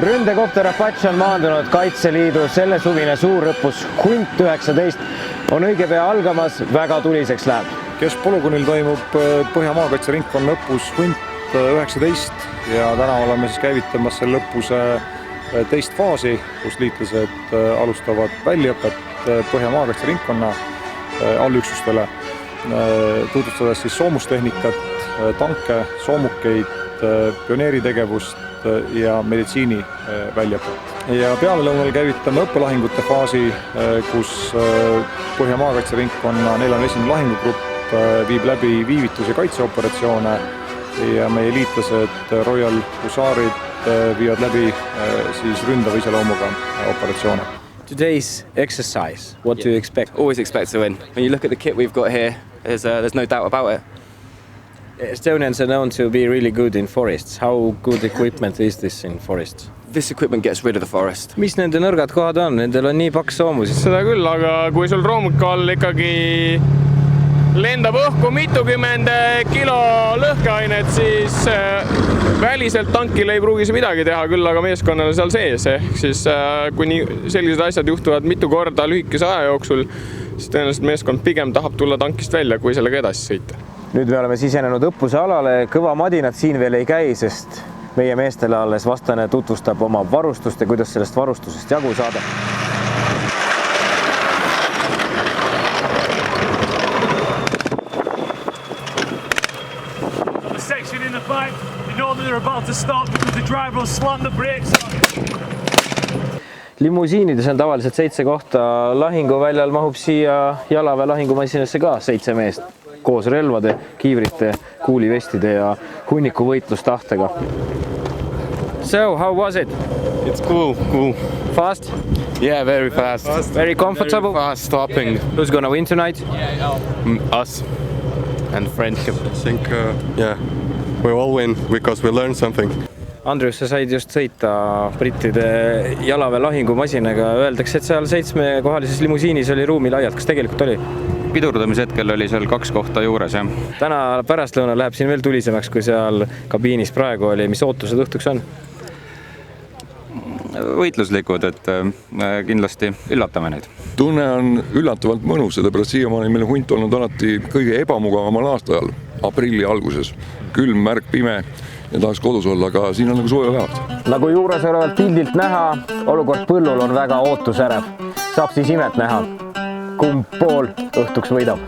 Ründekopter Apache on maandunud Kaitseliidu selle suvine suurõppus Hunt 19 on õige pea algamas, väga tuliseks läheb. Keskpolügoonil toimub Põhja-Maakaitse ringkonna õppus Hunt 19 ja täna oleme siis käivitamas selle õppuse teist faasi, kus liitlased alustavad väljaõpet Põhja-Maakaitse ringkonna allüksustele, tutvustades siis soomustehnikat, tanke, soomukeid, pioneeritegevust ja meditsiini väljaõpet. Ja pealelõunal käivitame õppelahingute faasi, kus Põhja-Maakaitse ringkonna 41. lahingugrupp viib läbi viivitus- ja kaitseoperatsioone ja meie liitlased Royal Hussaarid viivad läbi siis ründava iseloomuga operatsioone. Today's exercise, what do you expect? Always expect to win. When you look at the kit we've got here, there's no doubt about it. Estonians are known to be really good in forests. How good equipment is this in forests? This equipment gets rid of the forest. Mis nende nõrgad kohad on? Nendel on nii paks soomus. Seda küll, aga kui sul roomuka all ikkagi lendab õhku mitukümmend kilo lõhkeainet, siis väliselt tankile ei pruugi see midagi teha, küll aga meeskonnale seal sees. Ehk siis kui sellised asjad juhtuvad mitu korda lühikese aja jooksul, siis tõenäoliselt meeskond pigem tahab tulla tankist välja, kui sellega edasi sõita. Nüüd me oleme sisenenud õppuse alale, kõva madinad siin veel ei käi, sest meie meestele alles vastane tutvustab oma varustust ja kuidas sellest varustusest jagu saada. Section in the pipe, you know that they're about to stop because the driver will slam the brakes on. Limusiinides on tavaliselt 7 kohta, lahinguväljal mahub siia jalaväe lahingumasinasse ka 7 meest koos relvade, kiivrite, kuulivestide ja hunniku võitlustahtega. So, how was it? It's cool. Fast? Yeah, very fast. Very comfortable? Very fast stopping. Who's gonna win tonight? Us and French. I think, we all win because we learned something. Andrus, sa said just sõita brittide jalaväe lahingumasinaga. Öeldakse, et seal 7-kohalises limusiinis oli ruumi laialt. Kas tegelikult oli? Pidurdamise hetkel oli seal 2 kohta juures, jah. Täna pärastlõuna läheb siin veel tulisemaks, kui seal kabiinis praegu oli. Mis ootused õhtuks on? Võitluslikud, et kindlasti üllatame neid. Tunne on üllatavalt mõnus, sellepärast siiamaani meil Hunt olnud alati kõige ebamugavamal aastajal, aprilli alguses. Külm, märk, pime ja tahaks kodus olla, aga siin on nagu sooja päevad. Nagu juures olevalt pildilt näha, olukord põllul on väga ootusärev. Saab siis imet näha, kumb pool õhtuks võidab.